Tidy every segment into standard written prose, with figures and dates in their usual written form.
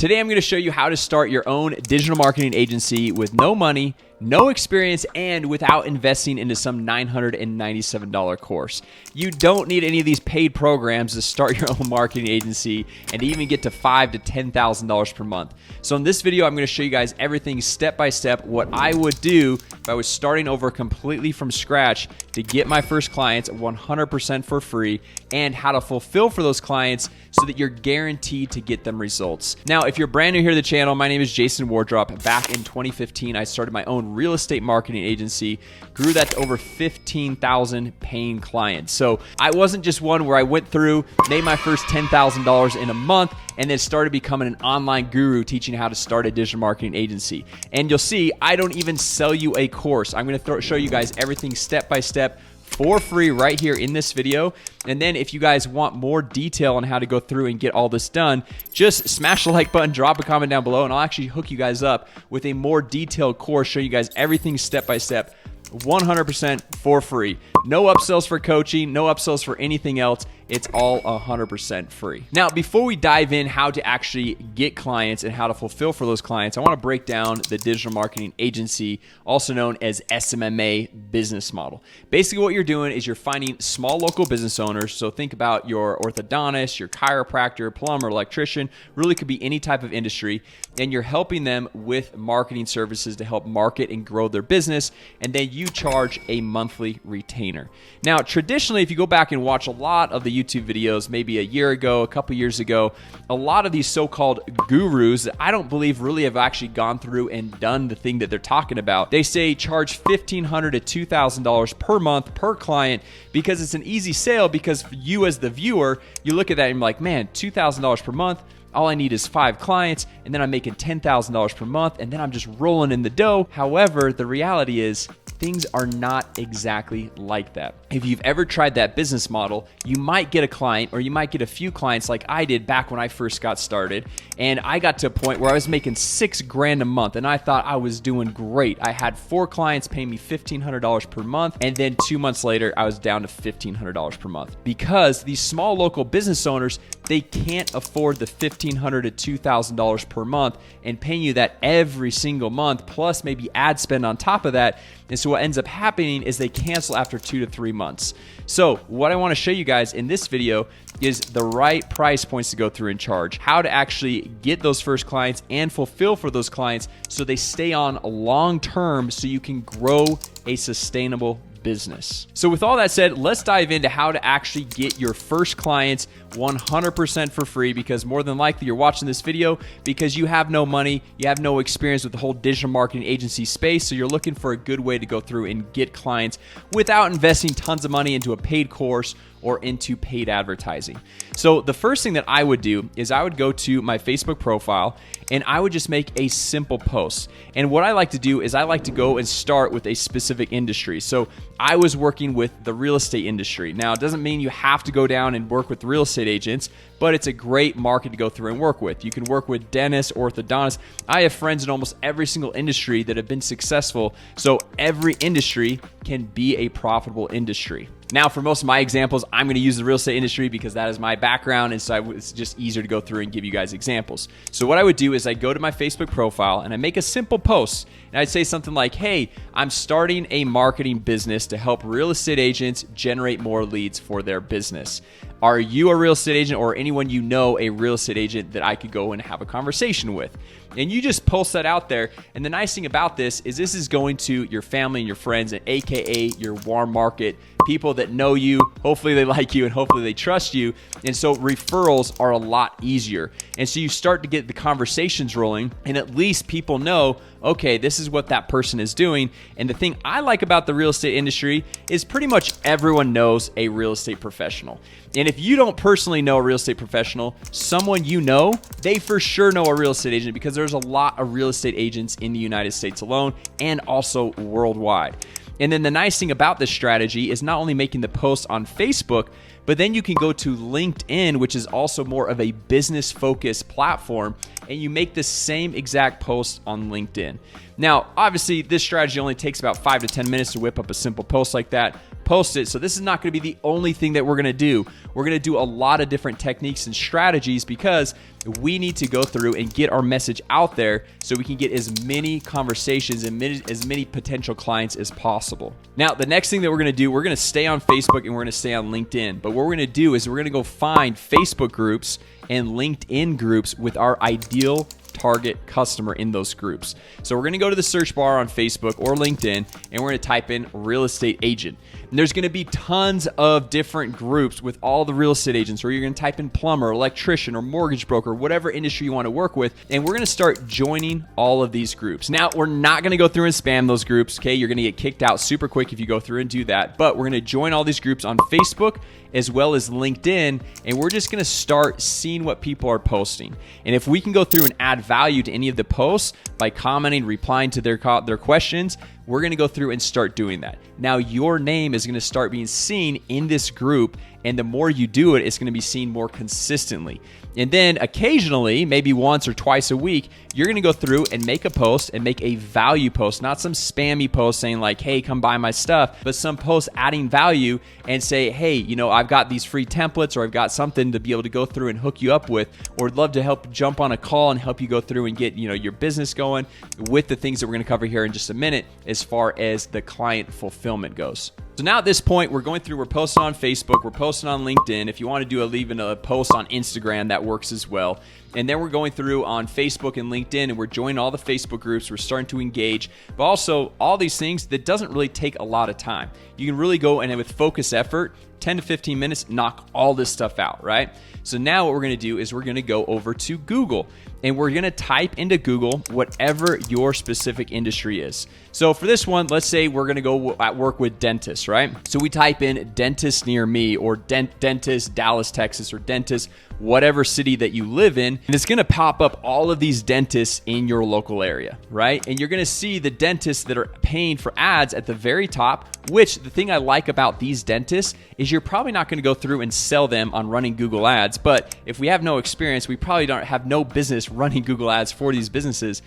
Today, I'm going to show you how to start your own digital marketing agency with no money, no experience, and without investing into some $997 course. You don't need any of these paid programs to start your own marketing agency and to even get to $5,000 to $10,000 per month. So in this video, I'm going to show you guys everything step by step, what I would do if I was starting over completely from scratch to get my first clients 100% for free, and how to fulfill for those clients so that you're guaranteed to get them results. Now, if you're brand new here to the channel, my name is Jason Wardrop. Back in 2015, I started my own real estate marketing agency, grew that to over 15,000 paying clients. So I wasn't just one where I went through, made my first $10,000 in a month, and then started becoming an online guru teaching how to start a digital marketing agency. And you'll see, I don't even sell you a course. I'm going to show you guys everything step by step for free right here in this video. And then if you guys want more detail on how to go through and get all this done, just smash the like button, drop a comment down below, and I'll actually hook you guys up with a more detailed course, show you guys everything step by step, 100% for free. No upsells for coaching, no upsells for anything else. It's all 100% free. Now, before we dive in how to actually get clients and how to fulfill for those clients, I want to break down the digital marketing agency, also known as SMMA business model. Basically, what you're doing is you're finding small local business owners. So think about your orthodontist, your chiropractor, plumber, electrician, really could be any type of industry, and you're helping them with marketing services to help market and grow their business, and then you charge a monthly retainer. Now, traditionally, if you go back and watch a lot of the YouTube videos, maybe a year ago, a couple years ago, a lot of these so-called gurus that I don't believe really have actually gone through and done the thing that they're talking about. They say charge $1,500 to $2,000 per month per client because it's an easy sale, because for you as the viewer, you look at that and you're like, man, $2,000 per month, all I need is 5 clients, and then I'm making $10,000 per month, and then I'm just rolling in the dough. However, the reality is things are not exactly like that. If you've ever tried that business model, you might get a client, or you might get a few clients like I did back when I first got started. And I got to a point where I was making $6,000 a month, and I thought I was doing great. I had 4 clients paying me $1,500 per month, and then 2 months later, I was down to $1,500 per month. Because these small local business owners, they can't afford the $1,500 to $2,000 per month and paying you that every single month, plus maybe ad spend on top of that. And so what ends up happening is they cancel after 2 to 3 months. So what I want to show you guys in this video is the right price points to go through and charge, how to actually get those first clients and fulfill for those clients so they stay on long term, so you can grow a sustainable business. So with all that said, let's dive into how to actually get your first clients 100% for free, because more than likely you're watching this video because you have no money, you have no experience with the whole digital marketing agency space, so you're looking for a good way to go through and get clients without investing tons of money into a paid course or into paid advertising. So the first thing that I would do is I would go to my Facebook profile and I would just make a simple post. And what I like to do is I like to go and start with a specific industry. So I was working with the real estate industry. Now, it doesn't mean you have to go down and work with real estate agents, but it's a great market to go through and work with. You can work with dentists, orthodontists. I have friends in almost every single industry that have been successful. So every industry can be a profitable industry. Now, for most of my examples, I'm going to use the real estate industry because that is my background, and so it's just easier to go through and give you guys examples. So what I would do is I go to my Facebook profile and I make a simple post, and I'd say something like, hey, I'm starting a marketing business to help real estate agents generate more leads for their business. Are you a real estate agent, or anyone you know a real estate agent that I could go and have a conversation with? And you just post that out there. And the nice thing about this is going to your family and your friends, and AKA your warm market, people that know you, hopefully they like you, and hopefully they trust you. And so referrals are a lot easier. And so you start to get the conversations rolling, and at least people know, okay, this is what that person is doing. And the thing I like about the real estate industry is pretty much everyone knows a real estate professional. And if you don't personally know a real estate professional, someone you know, they for sure know a real estate agent, because there's a lot of real estate agents in the United States alone and also worldwide. And then the nice thing about this strategy is not only making the post on Facebook, but then you can go to LinkedIn, which is also more of a business-focused platform, and you make the same exact post on LinkedIn. Now, obviously, this strategy only takes about 5 to 10 minutes to whip up a simple post like that. post it. So this is not going to be the only thing that we're going to do. We're going to do a lot of different techniques and strategies because we need to go through and get our message out there so we can get as many conversations and as many potential clients as possible. Now, the next thing that we're going to do, we're going to stay on Facebook and we're going to stay on LinkedIn. But what we're going to do is we're going to go find Facebook groups and LinkedIn groups with our ideal target customer in those groups. So we're going to go to the search bar on Facebook or LinkedIn and we're going to type in real estate agent. And there's going to be tons of different groups with all the real estate agents, or you're going to type in plumber, electrician, or mortgage broker, whatever industry you want to work with. And we're going to start joining all of these groups. Now, we're not going to go through and spam those groups. Okay. You're going to get kicked out super quick if you go through and do that, but we're going to join all these groups on Facebook as well as LinkedIn. And we're just going to start seeing what people are posting. And if we can go through and add value to any of the posts by commenting, replying to their questions, we're going to go through and start doing that. Now, your name is going to start being seen in this group, and the more you do it, it's going to be seen more consistently. And then occasionally, maybe once or twice a week, you're going to go through and make a post and make a value post, not some spammy post saying like, hey, come buy my stuff, but some post adding value and say, hey, you know, I've got these free templates, or I've got something to be able to go through and hook you up with, or I'd love to help jump on a call and help you go through and get, you know, your business going with the things that we're going to cover here in just a minute as far as the client fulfillment goes. So now at this point, we're posting on Facebook, we're posting on LinkedIn. If you want to do even a post on Instagram, that works as well. And then we're going through on Facebook and LinkedIn, and we're joining all the Facebook groups. We're starting to engage, but also all these things that doesn't really take a lot of time. You can really go and with focus effort, 10 to 15 minutes, knock all this stuff out, right? So now what we're going to do is we're going to go over to Google, and we're going to type into Google whatever your specific industry is. So for this one, let's say we're going to go at work with dentists, right? So we type in dentist near me, or dentist Dallas, Texas, or dentist whatever city that you live in, and it's going to pop up all of these dentists in your local area, right? And you're going to see the dentists that are paying for ads at the very top, which the thing I like about these dentists is you're probably not going to go through and sell them on running Google ads, but if we have no experience, we probably don't have no business running Google ads for these businesses.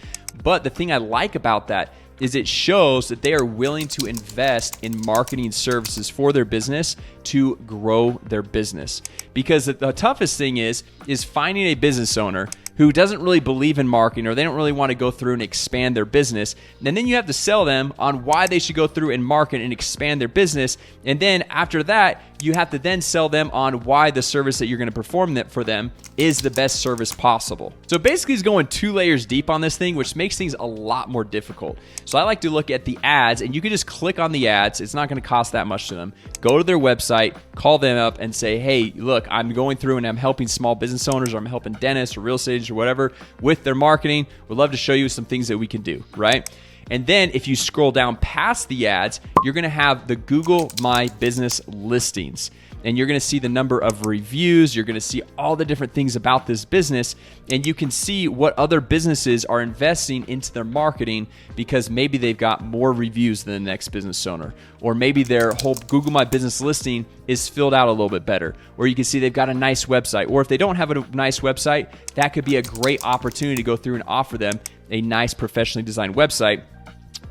But the thing I like about that is it shows that they are willing to invest in marketing services for their business to grow their business. Because the toughest thing is finding a business owner who doesn't really believe in marketing, or they don't really want to go through and expand their business. And then you have to sell them on why they should go through and market and expand their business. And then after that, you have to then sell them on why the service that you're going to perform for them is the best service possible. So basically, it's going 2 layers deep on this thing, which makes things a lot more difficult. So I like to look at the ads, and you can just click on the ads. It's not going to cost that much to them. Go to their website, call them up and say, hey, look, I'm going through and I'm helping small business owners, or I'm helping dentists or real estate agents or whatever with their marketing. We'd love to show you some things that we can do, right? And then if you scroll down past the ads, you're going to have the Google My Business listings. And you're going to see the number of reviews. You're going to see all the different things about this business. And you can see what other businesses are investing into their marketing because maybe they've got more reviews than the next business owner. Or maybe their whole Google My Business listing is filled out a little bit better. Or you can see they've got a nice website. Or if they don't have a nice website, that could be a great opportunity to go through and offer them a nice professionally designed website,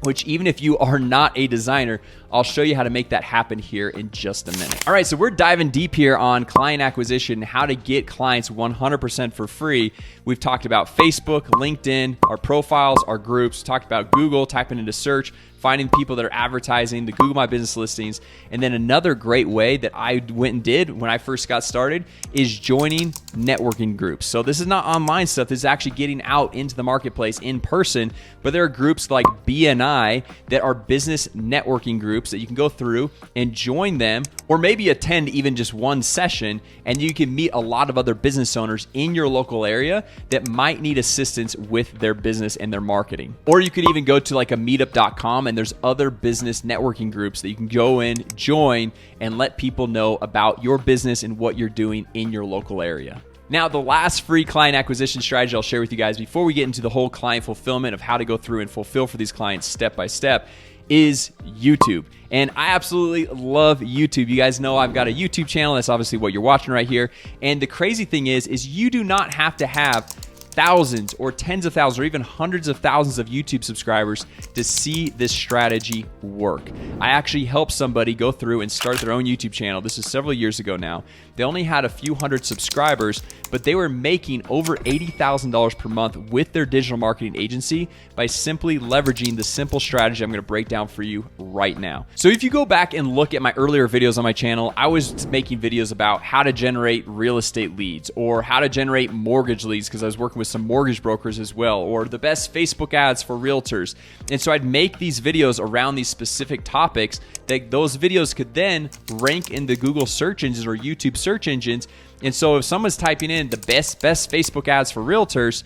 which even if you are not a designer, I'll show you how to make that happen here in just a minute. All right, so we're diving deep here on client acquisition, how to get clients 100% for free. We've talked about Facebook, LinkedIn, our profiles, our groups, talked about Google, typing into search, finding people that are advertising, the Google My Business listings. And then another great way that I went and did when I first got started is joining networking groups. So this is not online stuff. This is actually getting out into the marketplace in person. But there are groups like BNI that are business networking groups that you can go through and join them, or maybe attend even just one session, and you can meet a lot of other business owners in your local area that might need assistance with their business and their marketing. Or you could even go to like a meetup.com, and there's other business networking groups that you can go in, join, and let people know about your business and what you're doing in your local area. Now, the last free client acquisition strategy I'll share with you guys before we get into the whole client fulfillment of how to go through and fulfill for these clients step by step is YouTube. And I absolutely love YouTube. You guys know I've got a YouTube channel. That's obviously what you're watching right here. And the crazy thing is you do not have to have thousands or tens of thousands or even hundreds of thousands of YouTube subscribers to see this strategy work. I actually helped somebody go through and start their own YouTube channel. This is several years ago now. They only had a few hundred subscribers, but they were making over $80,000 per month with their digital marketing agency by simply leveraging the simple strategy I'm going to break down for you right now. So if you go back and look at my earlier videos on my channel, I was making videos about how to generate real estate leads or how to generate mortgage leads, because I was working with some mortgage brokers as well, or the best Facebook ads for realtors. And so I'd make these videos around these specific topics that those videos could then rank in the Google search engines or YouTube search engines. And so if someone's typing in the best Facebook ads for realtors,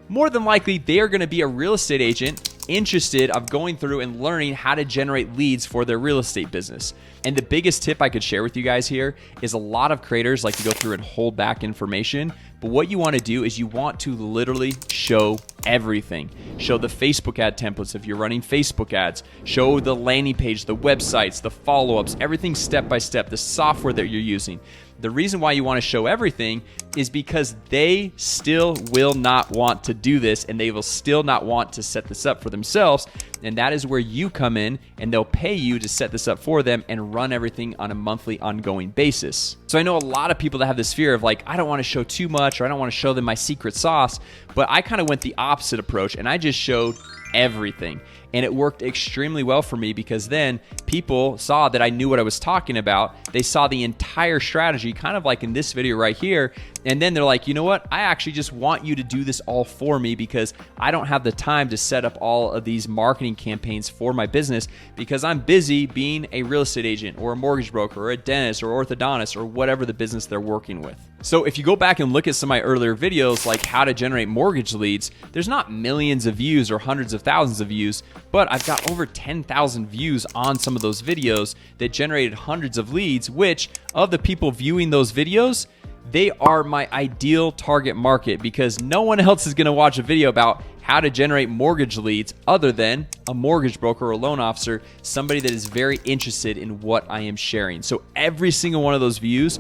more than likely they are going to be a real estate agent interested of going through and learning how to generate leads for their real estate business. And the biggest tip I could share with you guys here is a lot of creators like to go through and hold back information. But what you want to do is you want to literally show everything. Show the Facebook ad templates if you're running Facebook ads. Show the landing page, the websites, the follow-ups, everything step by step, the software that you're using. The reason why you want to show everything is because they still will not want to do this, and they will still not want to set this up for themselves. And that is where you come in, and they'll pay you to set this up for them and run everything on a monthly ongoing basis. So I know a lot of people that have this fear of like, I don't want to show too much, or I don't want to show them my secret sauce, but I kind of went the opposite approach, and I just showed everything. And it worked extremely well for me because then people saw that I knew what I was talking about. They saw the entire strategy, kind of like in this video right here. And then they're like, you know what? I actually just want you to do this all for me because I don't have the time to set up all of these marketing campaigns for my business because I'm busy being a real estate agent or a mortgage broker or a dentist or orthodontist or whatever the business they're working with. So if you go back and look at some of my earlier videos, like how to generate mortgage leads, there's not millions of views or hundreds of thousands of views, but I've got over 10,000 views on some of those videos that generated hundreds of leads, which of the people viewing those videos, they are my ideal target market because no one else is going to watch a video about how to generate mortgage leads other than a mortgage broker or a loan officer, somebody that is very interested in what I am sharing. So every single one of those views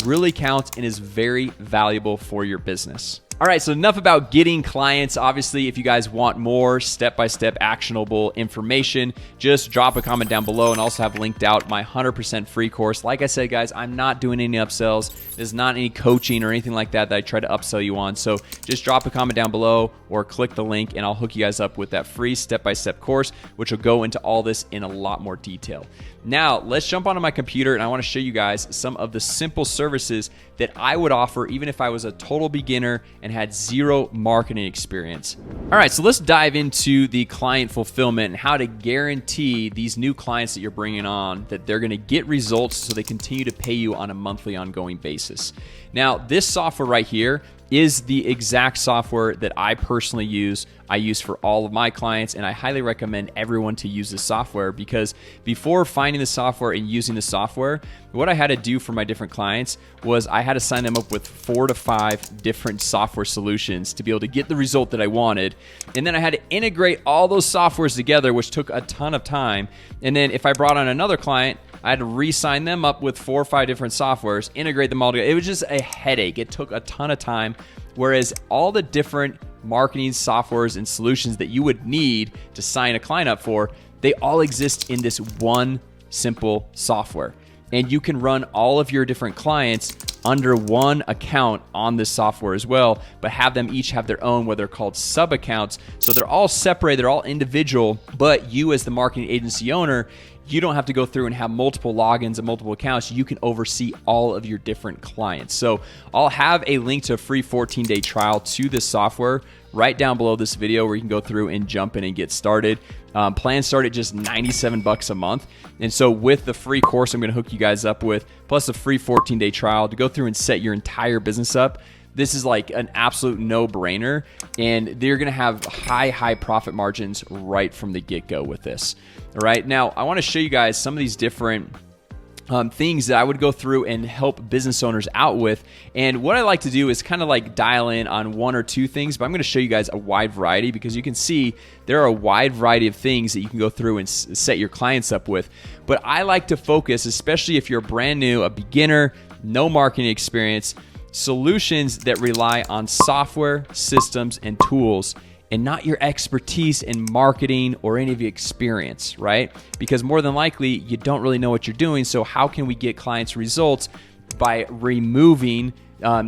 really counts and is very valuable for your business. All right, so enough about getting clients. Obviously, if you guys want more step-by-step actionable information, just drop a comment down below and also have linked out my 100% free course. Like I said, guys, I'm not doing any upsells. There's not any coaching or anything like that I try to upsell you on. So just drop a comment down below or click the link and I'll hook you guys up with that free step-by-step course, which will go into all this in a lot more detail. Now, let's jump onto my computer and I want to show you guys some of the simple services that I would offer even if I was a total beginner and had zero marketing experience. All right, so let's dive into the client fulfillment and how to guarantee these new clients that you're bringing on that they're going to get results so they continue to pay you on a monthly ongoing basis. Now, this software right here is the exact software that I personally use. I use for all of my clients, and I highly recommend everyone to use this software because before finding the software and using the software, what I had to do for my different clients was I had to sign them up with 4 to 5 different software solutions to be able to get the result that I wanted. And then I had to integrate all those softwares together, which took a ton of time. And then if I brought on another client, I had to re-sign them up with 4 or 5 different softwares, integrate them all together. It was just a headache. It took a ton of time. Whereas all the different marketing softwares and solutions that you would need to sign a client up for, they all exist in this one simple software. And you can run all of your different clients under one account on this software as well, but have them each have their own, what they're called sub-accounts. So they're all separated, they're all individual, but you as the marketing agency owner, you don't have to go through and have multiple logins and multiple accounts. You can oversee all of your different clients. So I'll have a link to a free 14-day trial to this software right down below this video where you can go through and jump in and get started. Plans start at just $97 a month. And so with the free course I'm going to hook you guys up with, plus a free 14-day trial to go through and set your entire business up, this is like an absolute no-brainer, and they're going to have high profit margins right from the get-go with this. All right, now I want to show you guys some of these different things that I would go through and help business owners out with. And what I like to do is kind of like dial in on 1 or 2 things, but I'm going to show you guys a wide variety because you can see there are a wide variety of things that you can go through and set your clients up with. But I like to focus, especially if you're brand new, a beginner, no marketing experience, solutions that rely on software, systems, and tools, and not your expertise in marketing or any of your experience, right? Because more than likely, you don't really know what you're doing. So how can we get clients results by removing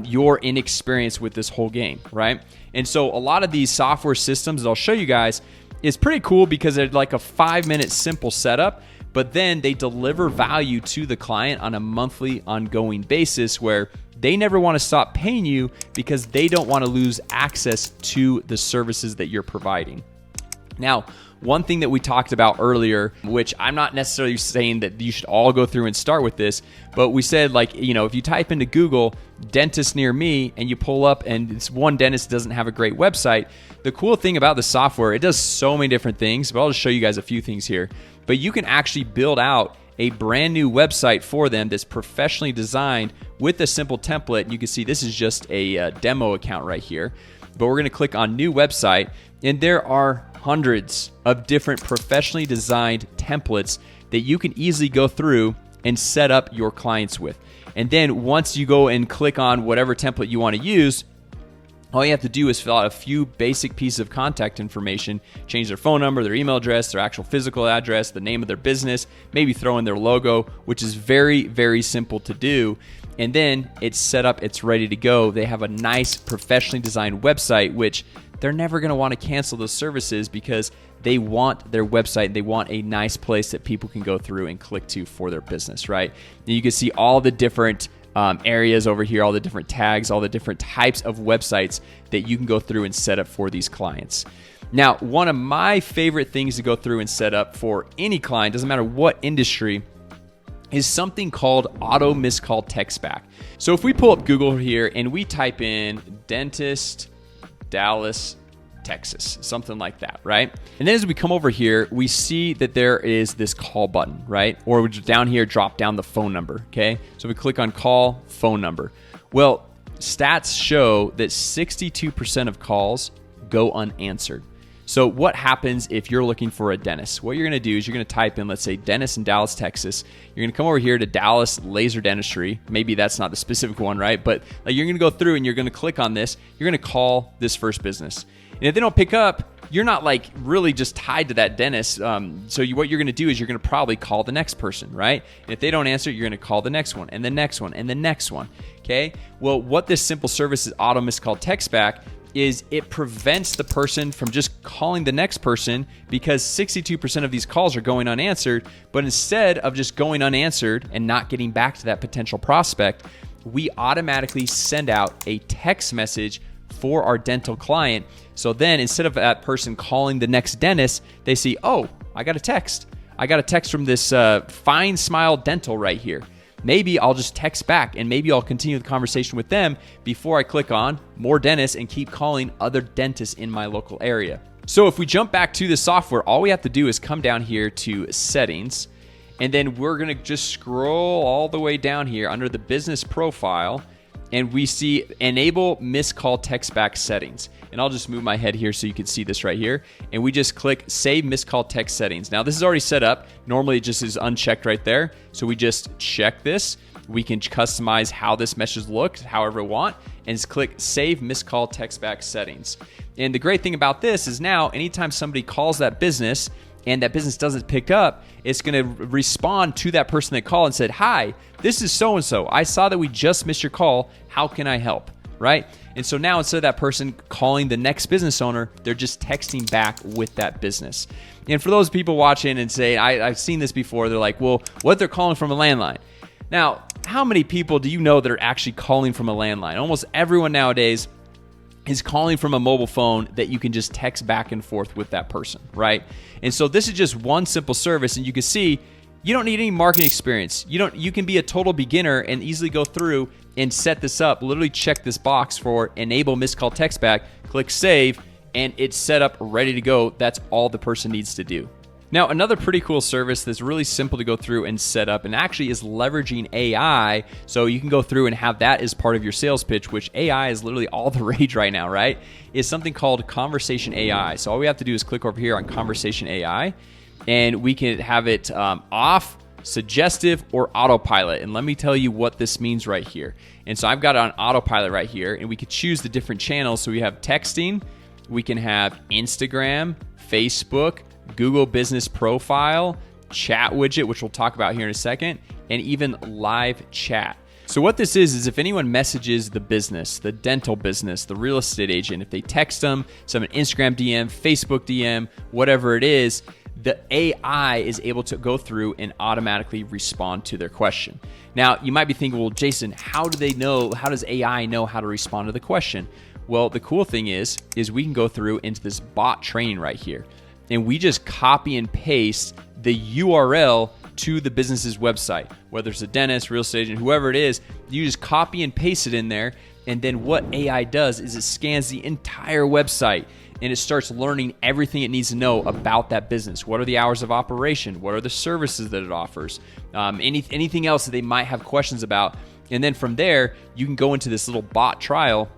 your inexperience with this whole game, right? And so a lot of these software systems that I'll show you guys is pretty cool because they're like a 5-minute simple setup, but then they deliver value to the client on a monthly ongoing basis where they never want to stop paying you because they don't want to lose access to the services that you're providing. Now, one thing that we talked about earlier, which I'm not necessarily saying that you should all go through and start with this, but we said, like, you know, if you type into Google dentist near me and you pull up and it's one dentist doesn't have a great website, the cool thing about the software, it does so many different things, but I'll just show you guys a few things here. But you can actually build out a brand new website for them that's professionally designed with a simple template. And you can see this is just a demo account right here. But we're going to click on new website, and there are hundreds of different professionally designed templates that you can easily go through and set up your clients with. And then once you go and click on whatever template you want to use, all you have to do is fill out a few basic pieces of contact information, change their phone number, their email address, their actual physical address, the name of their business, maybe throw in their logo, which is very, very simple to do. And then it's set up, it's ready to go. They have a nice professionally designed website, which they're never going to want to cancel those services because they want their website. They want a nice place that people can go through and click to for their business, right? And you can see all the different areas over here, all the different tags, all the different types of websites that you can go through and set up for these clients. Now, one of my favorite things to go through and set up for any client, doesn't matter what industry, is something called auto missed call text back. So if we pull up Google here and we type in dentist, Dallas, Texas, something like that, right? And then as we come over here, we see that there is this call button, right? Or we just down here, drop down the phone number, okay? So we click on call phone number. Well, stats show that 62% of calls go unanswered. So what happens if you're looking for a dentist? What you're going to do is you're going to type in, let's say, dentist in Dallas, Texas. You're going to come over here to Dallas Laser Dentistry. Maybe that's not the specific one, right? But like, you're going to go through and you're going to click on this. You're going to call this first business. And if they don't pick up, you're not like really just tied to that dentist. What you're going to do is you're going to probably call the next person, right? And if they don't answer, you're going to call the next one and the next one and the next one, okay? Well, what this simple service is auto missed call text back is it prevents the person from just calling the next person because 62% of these calls are going unanswered. But instead of just going unanswered and not getting back to that potential prospect, we automatically send out a text message for our dental client. So then instead of that person calling the next dentist, they see, oh, I got a text. I got a text from this Fine Smile Dental right here. Maybe I'll just text back and maybe I'll continue the conversation with them before I click on more dentists and keep calling other dentists in my local area. So if we jump back to the software, all we have to do is come down here to settings, and then we're going to just scroll all the way down here under the business profile, and we see enable missed call text back settings. And I'll just move my head here so you can see this right here. And we just click save missed call text settings. Now this is already set up. Normally it just is unchecked right there. So we just check this. We can customize how this message looks, however we want, and just click save missed call text back settings. And the great thing about this is now anytime somebody calls that business and that business doesn't pick up, it's going to respond to that person that called and said, hi, this is so-and-so. I saw that we just missed your call. How can I help? Right? And so now instead of that person calling the next business owner, they're just texting back with that business. And for those people watching and say, I've seen this before, they're like, well, what if they're calling from a landline? Now, how many people do you know that are actually calling from a landline? Almost everyone nowadays is calling from a mobile phone that you can just text back and forth with that person, right? And so this is just one simple service, and you can see you don't need any marketing experience. You can be a total beginner and easily go through and set this up. Literally check this box for enable missed call text back, click save, and it's set up, ready to go. That's all the person needs to do. Now, another pretty cool service that's really simple to go through and set up and actually is leveraging AI. So you can go through and have that as part of your sales pitch, which AI is literally all the rage right now, right? Is something called Conversation AI. So all we have to do is click over here on Conversation AI, and we can have it off suggestive, or autopilot. And let me tell you what this means right here. And so I've got it on autopilot right here, and we could choose the different channels. So we have texting, we can have Instagram, Facebook, Google Business Profile, chat widget, which we'll talk about here in a second, and even live chat. So what this is if anyone messages the business, the dental business, the real estate agent, if they text them, some Instagram DM, Facebook DM, whatever it is, the AI is able to go through and automatically respond to their question. Now, you might be thinking, well, Jason, how does AI know how to respond to the question? Well, the cool thing is we can go through into this bot training right here, and we just copy and paste the URL to the business's website, whether it's a dentist, real estate agent, whoever it is. You just copy and paste it in there, and then what AI does is it scans the entire website, and it starts learning everything it needs to know about that business. What are the hours of operation? What are the services that it offers? Anything else that they might have questions about. And then from there, you can go into this little bot trial,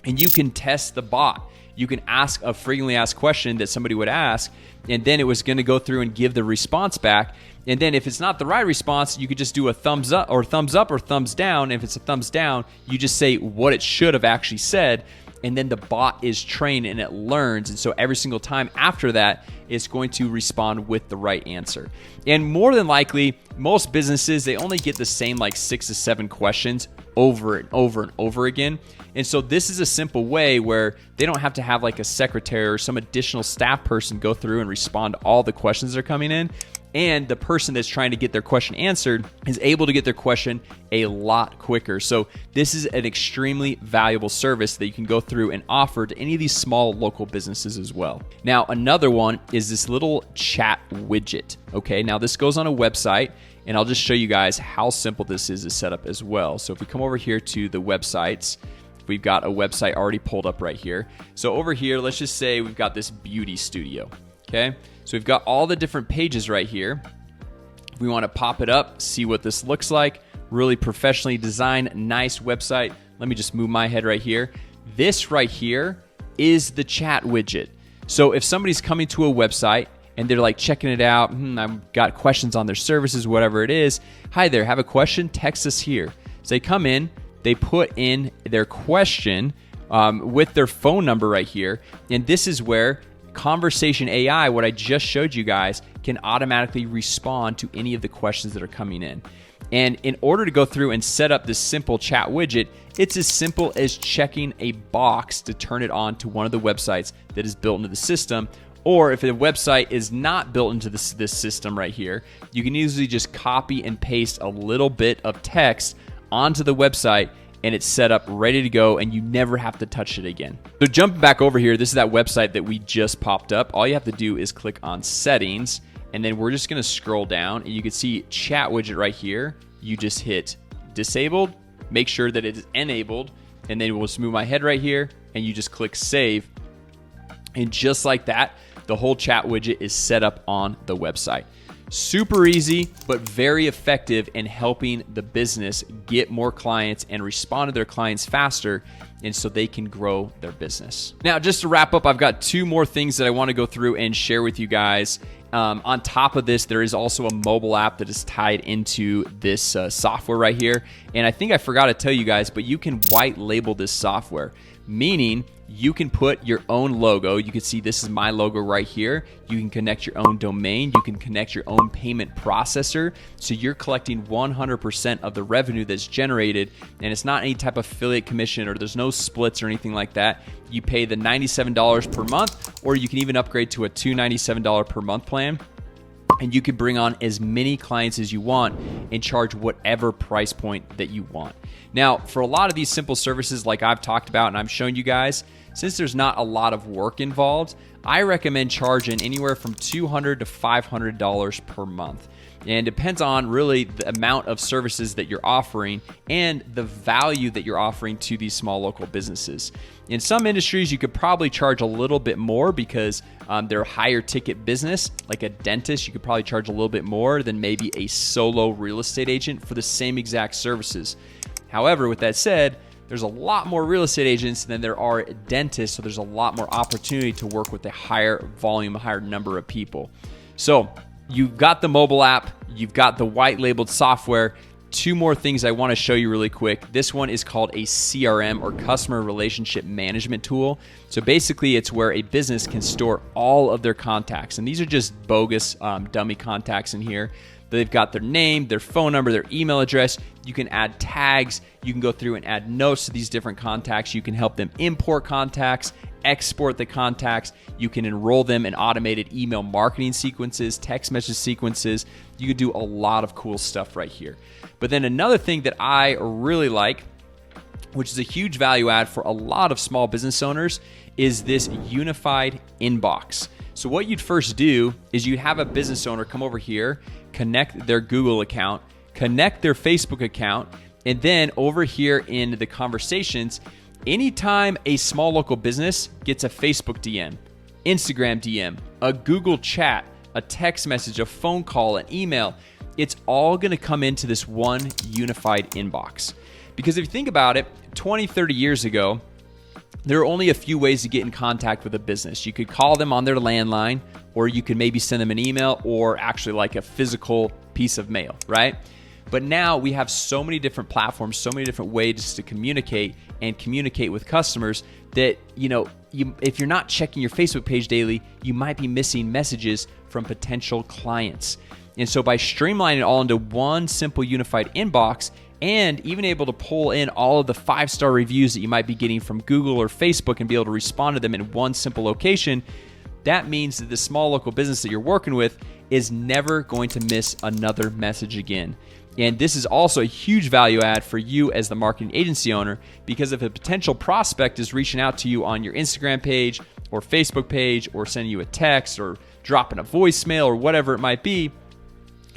and you can test the bot. You can ask a frequently asked question that somebody would ask, and then it was going to go through and give the response back. And then if it's not the right response, you could just do a thumbs up or thumbs down. If it's a thumbs down, you just say what it should have actually said, and then the bot is trained and it learns. And so every single time after that, it's going to respond with the right answer. And more than likely, most businesses, they only get the same like 6 to 7 questions over and over and over again. And so this is a simple way where they don't have to have like a secretary or some additional staff person go through and respond to all the questions that are coming in. And the person that's trying to get their question answered is able to get their question a lot quicker. So this is an extremely valuable service that you can go through and offer to any of these small local businesses as well. Now, another one is this little chat widget. Okay, now this goes on a website, and I'll just show you guys how simple this is to set up as well. So if we come over here to the websites, we've got a website already pulled up right here. So over here, let's just say we've got this beauty studio. Okay, so we've got all the different pages right here. If we want to pop it up, see what this looks like. Really professionally designed, nice website. Let me just move my head right here. This right here is the chat widget. So if somebody's coming to a website and they're like checking it out, I've got questions on their services, whatever it is. Hi there, have a question? Text us here. So they come in, they put in their question with their phone number right here, and this is where Conversation AI, what I just showed you guys, can automatically respond to any of the questions that are coming in. And in order to go through and set up this simple chat widget, it's as simple as checking a box to turn it on to one of the websites that is built into the system. Or if a website is not built into this system right here, you can easily just copy and paste a little bit of text onto the website, and it's set up, ready to go, and you never have to touch it again. So jumping back over here, this is that website that we just popped up. All you have to do is click on settings, and then we're just gonna scroll down, and you can see chat widget right here. You just hit disabled, make sure that it is enabled, and then we'll just move my head right here, and you just click save. And just like that, the whole chat widget is set up on the website. Super easy, but very effective in helping the business get more clients and respond to their clients faster, and so they can grow their business. Now, just to wrap up, I've got 2 more things that I want to go through and share with you guys. On top of this, there is also a mobile app that is tied into this software right here. And I think I forgot to tell you guys, but you can white label this software, meaning you can put your own logo. You can see this is my logo right here. You can connect your own domain. You can connect your own payment processor. So you're collecting 100% of the revenue that's generated, and it's not any type of affiliate commission, or there's no splits or anything like that. You pay the $97 per month, or you can even upgrade to a $297 per month plan. And you can bring on as many clients as you want and charge whatever price point that you want. Now, for a lot of these simple services like I've talked about and I'm showing you guys, since there's not a lot of work involved, I recommend charging anywhere from $200 to $500 per month. And it depends on really the amount of services that you're offering and the value that you're offering to these small local businesses. In some industries, you could probably charge a little bit more because they're a higher ticket business. Like a dentist, you could probably charge a little bit more than maybe a solo real estate agent for the same exact services. However, with that said, there's a lot more real estate agents than there are dentists, so there's a lot more opportunity to work with a higher volume, a higher number of people. So you've got the mobile app, you've got the white labeled software. Two more things I want to show you really quick. This one is called a CRM, or customer relationship management tool. So basically it's where a business can store all of their contacts. And these are just bogus dummy contacts in here. They've got their name, their phone number, their email address. You can add tags. You can go through and add notes to these different contacts. You can help them import contacts, export the contacts. You can enroll them in automated email marketing sequences, text message sequences. You can do a lot of cool stuff right here. But then another thing that I really like, which is a huge value add for a lot of small business owners, is this unified inbox. So what you'd first do is you'd have a business owner come over here, connect their Google account, connect their Facebook account, and then over here in the conversations, anytime a small local business gets a Facebook DM, Instagram DM, a Google chat, a text message, a phone call, an email, it's all going to come into this one unified inbox. Because if you think about it, 20, 30 years ago, there are only a few ways to get in contact with a business. You could call them on their landline, or you could maybe send them an email, or actually like a physical piece of mail, right? But now we have so many different platforms, so many different ways to communicate and communicate with customers that, if you're not checking your Facebook page daily, you might be missing messages from potential clients. And so by streamlining it all into one simple unified inbox, and even able to pull in all of the 5-star reviews that you might be getting from Google or Facebook and be able to respond to them in one simple location, that means that the small local business that you're working with is never going to miss another message again. And this is also a huge value add for you as the marketing agency owner, because if a potential prospect is reaching out to you on your Instagram page or Facebook page, or sending you a text or dropping a voicemail or whatever it might be,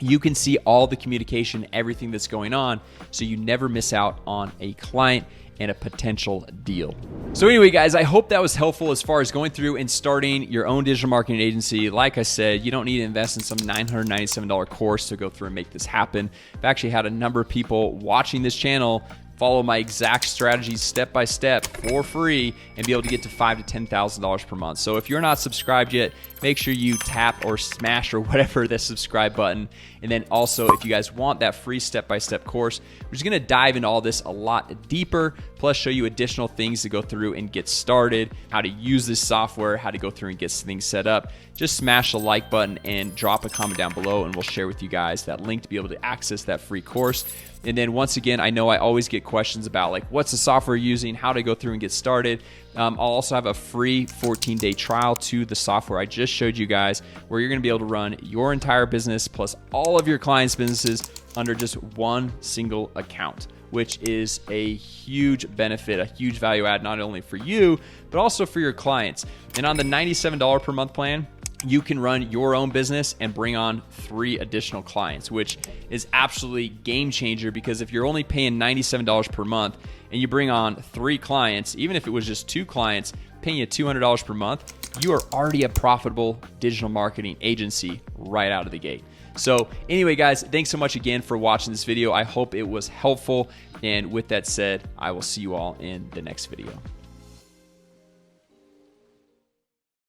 you can see all the communication, everything that's going on, so you never miss out on a client and a potential deal. So anyway, guys, I hope that was helpful as far as going through and starting your own digital marketing agency. Like I said, you don't need to invest in some $997 course to go through and make this happen. I've actually had a number of people watching this channel follow my exact strategies step by step for free and be able to get to $5,000 to $10,000 per month. So if you're not subscribed yet, make sure you tap or smash or whatever the subscribe button. And then also, if you guys want that free step-by-step course, we're just going to dive into all this a lot deeper, plus show you additional things to go through and get started, how to use this software, how to go through and get things set up. Just smash the like button and drop a comment down below, and we'll share with you guys that link to be able to access that free course. And then once again, I know I always get questions about like, what's the software you're using, how to go through and get started. I'll also have a free 14-day trial to the software I just showed you guys, where you're going to be able to run your entire business plus all of your clients' businesses under just one single account, which is a huge benefit, a huge value add, not only for you, but also for your clients. And on the $97 per month plan, you can run your own business and bring on 3 additional clients, which is absolutely game changer, because if you're only paying $97 per month and you bring on 3 clients, even if it was just 2 clients paying you $200 per month, you are already a profitable digital marketing agency right out of the gate. So anyway, guys, thanks so much again for watching this video. I hope it was helpful. And with that said, I will see you all in the next video.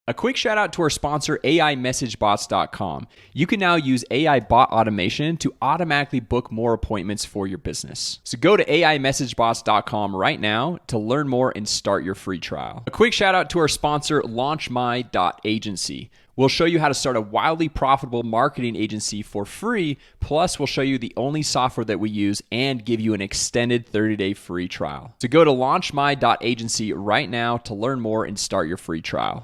A quick shout out to our sponsor, AIMessageBots.com. You can now use AI bot automation to automatically book more appointments for your business. So go to AIMessageBots.com right now to learn more and start your free trial. A quick shout out to our sponsor, LaunchMy.agency. We'll show you how to start a wildly profitable marketing agency for free, plus we'll show you the only software that we use and give you an extended 30-day free trial. So go to LaunchMy.agency right now to learn more and start your free trial.